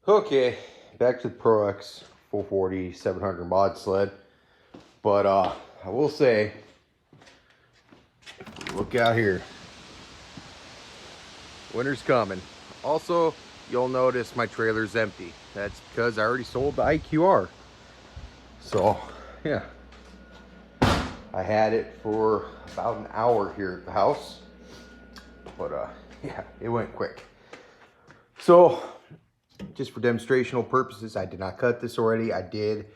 Okay, back to the Pro X 440 700 mod sled. But I will say, look out here. Winter's coming. Also, you'll notice my trailer's empty. That's because I already sold the IQR. So, yeah. I had it for about an hour here at the house. But yeah, it went quick. So, just for demonstrational purposes, I did not cut this already. I did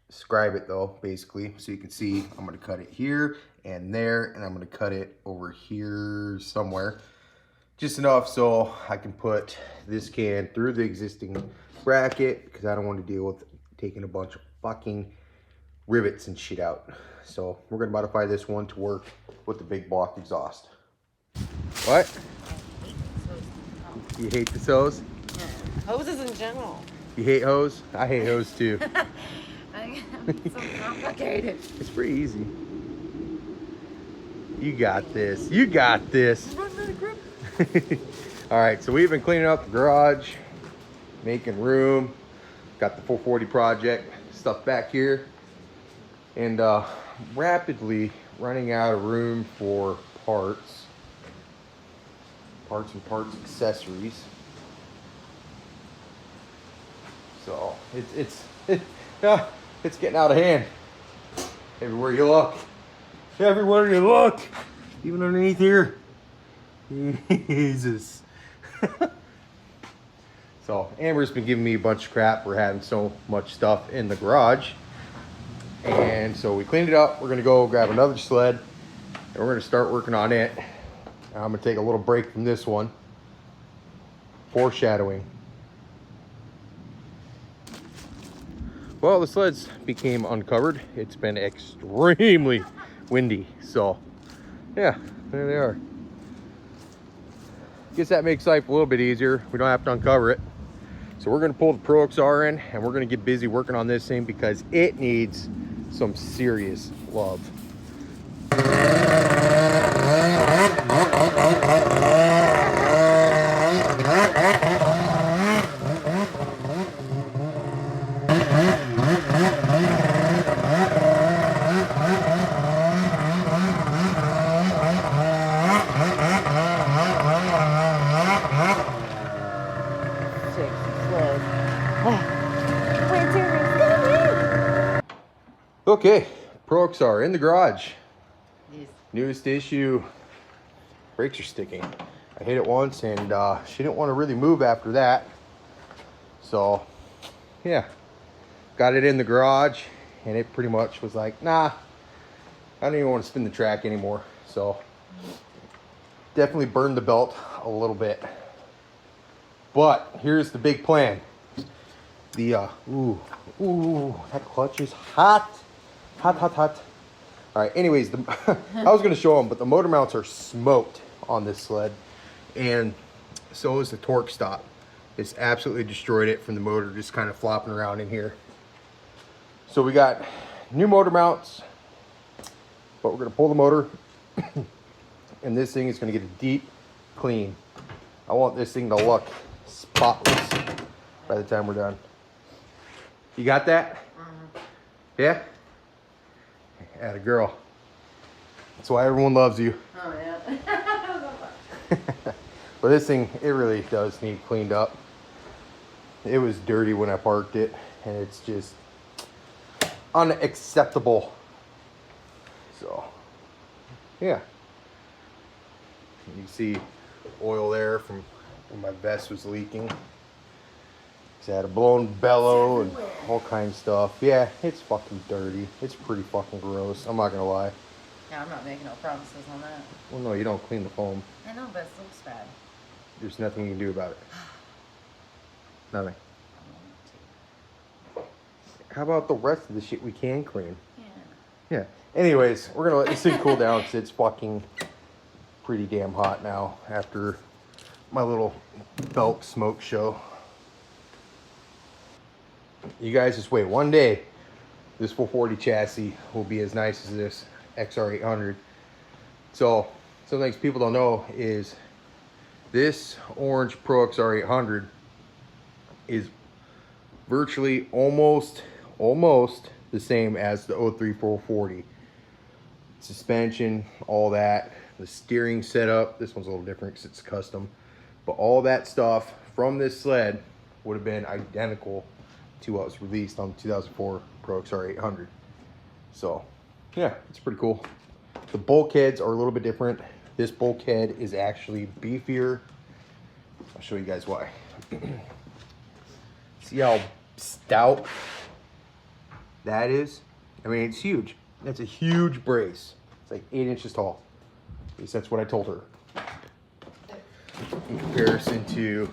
scribe it though, basically, so you can see I'm going to cut it here and there, and I'm going to cut it over here somewhere, just enough so I can put this can through the existing bracket, because I don't want to deal with taking a bunch of fucking rivets and shit out. So we're going to modify this one to work with the big block exhaust. What? You hate the hose? Yeah. Hoses in general. You hate hose? I hate hose too. It's so complicated. It's pretty easy. You got this. You got this. All right, so we've been cleaning up the garage, making room. Got the 440 project stuff back here, and rapidly running out of room for parts and parts accessories. So it's getting out of hand. Everywhere you look, even underneath here. Jesus. So Amber's been giving me a bunch of crap. We're having so much stuff in the garage, and so we cleaned it up. We're gonna go grab another sled, and we're gonna start working on it. I'm gonna take a little break from this one. Foreshadowing. Well, the sleds became uncovered. It's been extremely windy, so yeah, there they are. Guess that makes life a little bit easier. We don't have to uncover it. So we're gonna pull the Pro XR in, and we're gonna get busy working on this thing because it needs some serious love. Okay, Pro XR in the garage. Yes. Newest issue. Brakes are sticking. I hit it once, and she didn't want to really move after that. So, yeah, got it in the garage, and it pretty much was like, nah, I don't even want to spin the track anymore. So, definitely burned the belt a little bit. But here's the big plan. The ooh, that clutch is hot. Hot. All right, anyways, I was gonna show them, but the motor mounts are smoked on this sled, and so is the torque stop. It's absolutely destroyed it from the motor just kind of flopping around in here. So we got new motor mounts, but we're gonna pull the motor, and this thing is gonna get a deep clean. I want this thing to look spotless by the time we're done. You got that? Yeah? Atta girl. That's why everyone loves you. Oh, yeah. But this thing, it really does need cleaned up. It was dirty when I parked it, and it's just unacceptable. So, yeah. You can see oil there from when my vest was leaking. It's had a blown bellow and all kinds of stuff. Yeah, it's fucking dirty. It's pretty fucking gross. I'm not gonna lie. Yeah, I'm not making no promises on that. Well, no, you don't clean the foam. I know, but it looks bad. There's nothing you can do about it. Nothing. How about the rest of the shit we can clean? Yeah. Yeah. Anyways, we're gonna let this thing cool down because it's fucking pretty damn hot now after my little belt smoke show. You guys just wait. One day, this 440 chassis will be as nice as this XR800. So, some things people don't know is This orange Pro XR 800 is virtually almost the same as the 03440. Suspension, all that, the steering setup. This one's a little different because it's custom, but all that stuff from this sled would have been identical to what was released on the 2004 Pro XR 800. So yeah, it's pretty cool. The bulkheads are a little bit different. This bulkhead is actually beefier. I'll show you guys why. See how stout that is? I mean, it's huge. That's a huge brace. It's like 8 inches tall. At least that's what I told her. In comparison to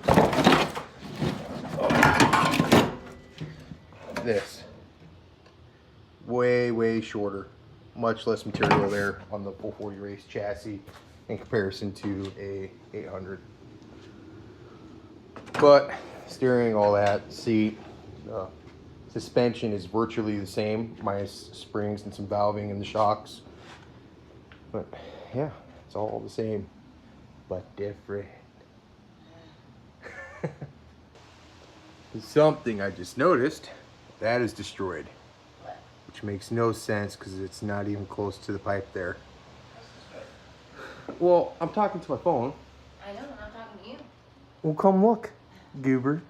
this. Way shorter. Much less material there on the 440 race chassis in comparison to a 800. But steering, all that, seat, suspension is virtually the same, minus springs and some valving in the shocks. But yeah, it's all the same, but different. Something I just noticed, that is destroyed. Which makes no sense because it's not even close to the pipe there. Well, I'm talking to my phone. I know, I'm not talking to you. Well, come look, goober.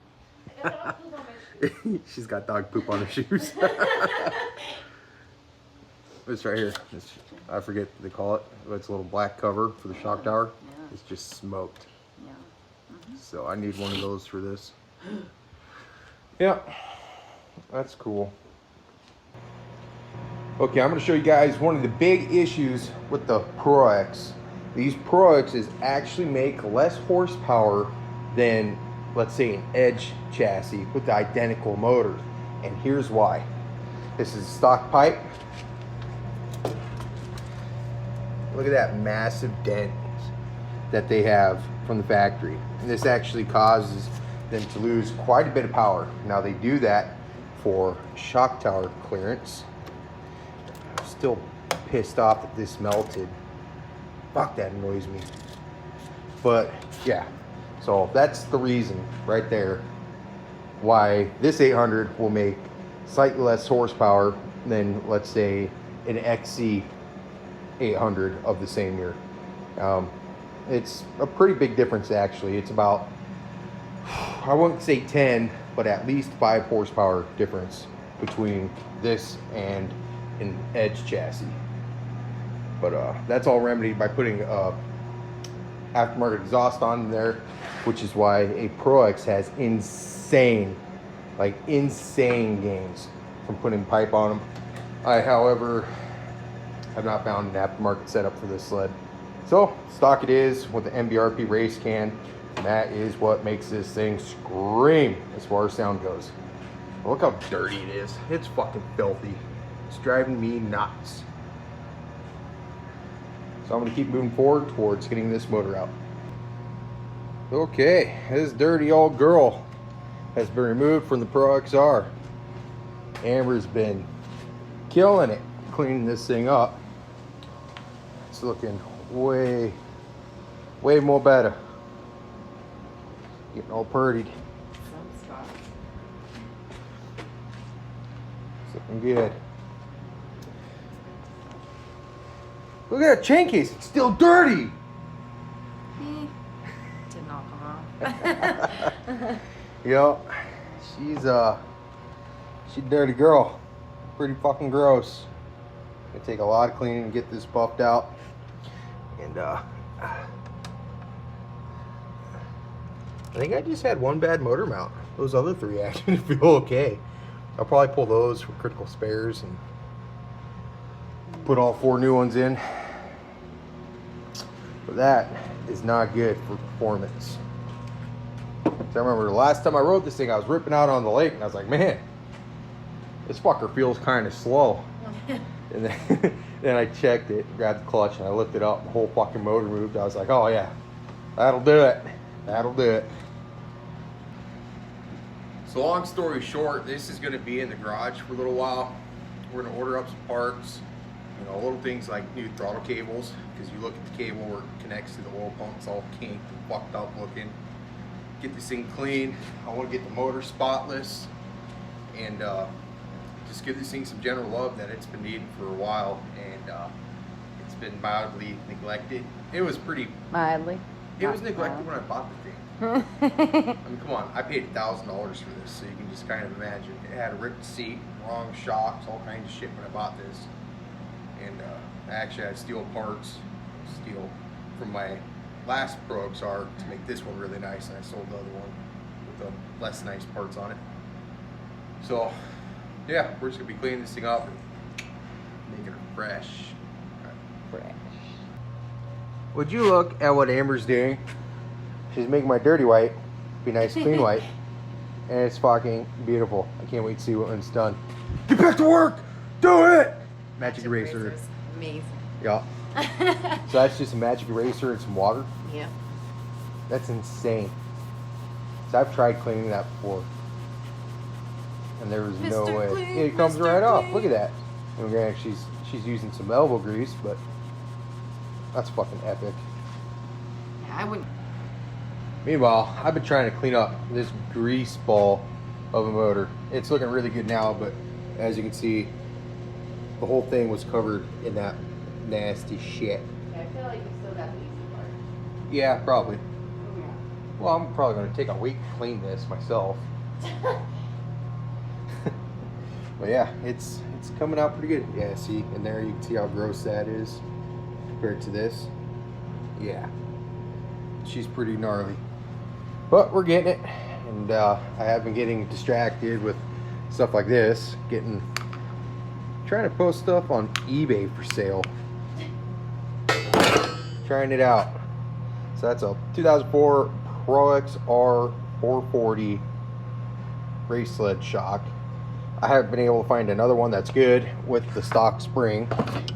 I got dog poop on my shoes. She's got dog poop on her shoes. It's right here. I forget what they call it. It's a little black cover for the shock tower. Yeah. It's just smoked. Yeah. So I need one of those for this. Yeah, that's cool. Okay, I'm going to show you guys one of the big issues with the Pro X. These Pro X's actually make less horsepower than, let's say, an Edge chassis with the identical motor. And here's why. This is a stock pipe. Look at that massive dent that they have from the factory. And this actually causes them to lose quite a bit of power. Now they do that for shock tower clearance. I'm still pissed off that this melted. Fuck, that annoys me. But yeah, so that's the reason right there why this 800 will make slightly less horsepower than, let's say, an XC 800 of the same year. It's a pretty big difference actually. It's about, I wouldn't say 10, but at least 5 horsepower difference between this and an Edge chassis. But that's all remedied by putting aftermarket exhaust on there, which is why a Pro X has insane gains from putting pipe on them. I, however, have not found an aftermarket setup for this sled. So stock it is with the MBRP race can, and that is what makes this thing scream as far as sound goes. Look how dirty it is. It's fucking filthy. It's driving me nuts. So I'm gonna keep moving forward towards getting this motor out. Okay, this dirty old girl has been removed from the Pro XR. Amber's been killing it cleaning this thing up. It's looking way more better. Getting all purdied. Some spots. It's looking good. Look at that chain case, it's still dirty. Did not come off. Yo, she's a dirty girl. Pretty fucking gross. It'll take a lot of cleaning to get this buffed out. And I think I just had one bad motor mount. Those other 3 actually feel okay. I'll probably pull those for critical spares and put all 4 new ones in. But that is not good for performance. So I remember the last time I rode this thing, I was ripping out on the lake and I was like, man, this fucker feels kind of slow. And then I checked it, grabbed the clutch, and I lifted up, and the whole fucking motor moved. I was like, oh yeah, that'll do it. That'll do it. So long story short, this is going to be in the garage for a little while. We're going to order up some parts, You know, little things like new throttle cables, because you look at the cable where it connects to the oil pump, it's all kinked and fucked up looking. Get this thing clean. I want to get the motor spotless, and just give this thing some general love that it's been needing for a while, and it's been mildly neglected. It was pretty. Mildly. It was neglected when I bought the thing. I mean, come on, I paid $1,000 for this, so you can just kind of imagine. It had a ripped seat, wrong shocks, all kinds of shit when I bought this. And I actually had steel parts, steel from my last Pro XR to make this one really nice, and I sold the other one with the less nice parts on it. So, yeah, we're just gonna be cleaning this thing up and making it fresh. Fresh. Would you look at what Amber's doing? She's making my dirty white be nice clean white, and it's fucking beautiful. I can't wait to see when it's done. Get back to work! Do it! Magic eraser. Eraser's amazing. Yeah. So that's just a magic eraser and some water. Yeah. That's insane. So I've tried cleaning that before, and there was no Mr. way. Clean, It comes Mr. right off. Clean. Look at that. And granted, she's using some elbow grease, but that's fucking epic. Yeah, I wouldn't. Meanwhile, I've been trying to clean up this grease ball of a motor. It's looking really good now, but as you can see, the whole thing was covered in that nasty shit. I feel like you still got the easy part. Yeah, probably. Oh, Well, I'm probably going to take a week to clean this myself. yeah. But yeah, it's coming out pretty good. Yeah, see, and there you can see how gross that is compared to this. Yeah, she's pretty gnarly. But we're getting it, and I have been getting distracted with stuff like this, trying to post stuff on eBay for sale. Trying it out. So that's a 2004 Pro XR 440 race sled shock. I haven't been able to find another one that's good with the stock spring,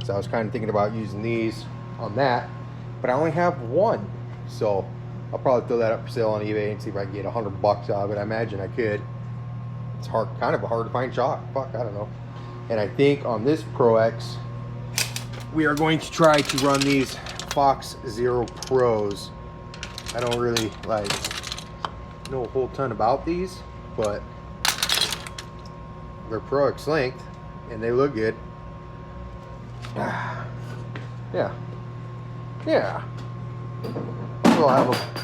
so I was kind of thinking about using these on that, but I only have one, so I'll probably throw that up for sale on eBay and see if I can get $100 out of it. I imagine I could. It's kind of a hard to find shock. Fuck, I don't know. And I think on this Pro X, we are going to try to run these Fox Zero Pros. I don't really know a whole ton about these, but they're Pro X length and they look good. Yeah. Yeah. So I'll have them.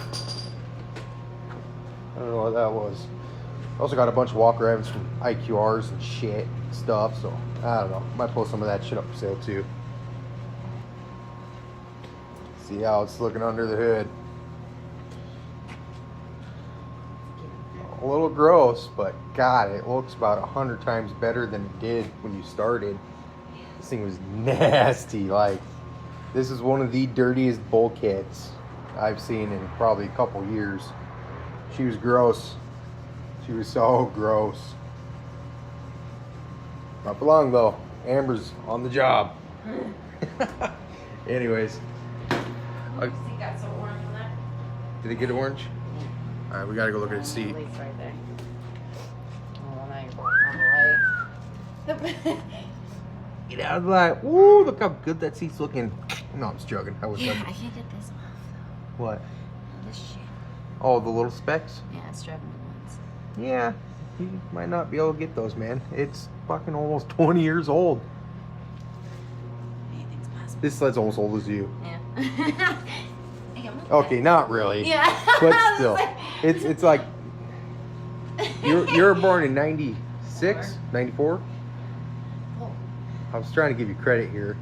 I don't know what that was. I also got a bunch of Walker Evans from IQRs and shit and stuff, so I don't know. Might pull some of that shit up for sale too. See how it's looking under the hood. A little gross, but God, it looks about 100 times better than it did when you started. This thing was nasty. This is one of the dirtiest bulkheads I've seen in probably a couple years. She was gross. She was so gross. Not for long though. Amber's on the job. Anyways. The seat got so orange on that. Did it get orange? Alright, we gotta go look at the seat. At least right there. Oh, now you're on the light. I was like, woo, look how good that seat's looking. No, I'm just joking. I was Yeah, I can't get this off What? though. This shit. Oh, the little specs? Yeah, it's driving me nuts. Yeah, you might not be able to get those, man. It's fucking almost 20 years old. Anything's possible. This sled's almost old as you. Yeah. Hey, I'm not Okay, bad. not really. Yeah. But still, it's like you're born in 96, 94. Oh. I was trying to give you credit here.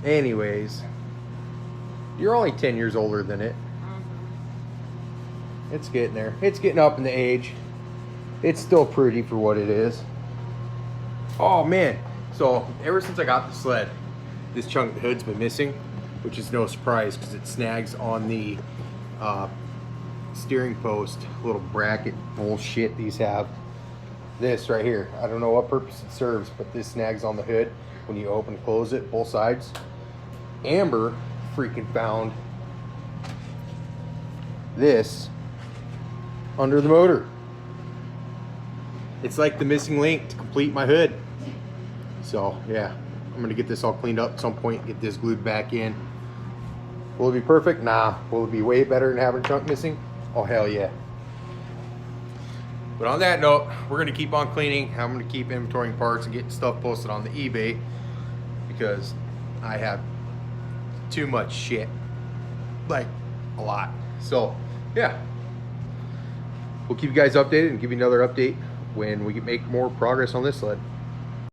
Anyways, you're only 10 years older than it. It's getting there. It's getting up in the age. It's still pretty for what it is. Oh man. So ever since I got the sled, this chunk of the hood's been missing, which is no surprise because it snags on the steering post, little bracket bullshit these have. This right here, I don't know what purpose it serves, but this snags on the hood when you open and close it, both sides. Amber freaking found this under the motor. It's like the missing link to complete my hood. So yeah, I'm gonna get this all cleaned up at some point, get this glued back in. Will it be perfect? Nah. Will it be way better than having a chunk missing? Oh, hell yeah. But on that note, we're gonna keep on cleaning. I'm gonna keep inventorying parts and getting stuff posted on the eBay because I have too much shit. Like, a lot. So, yeah. We'll keep you guys updated and give you another update when we make more progress on this sled.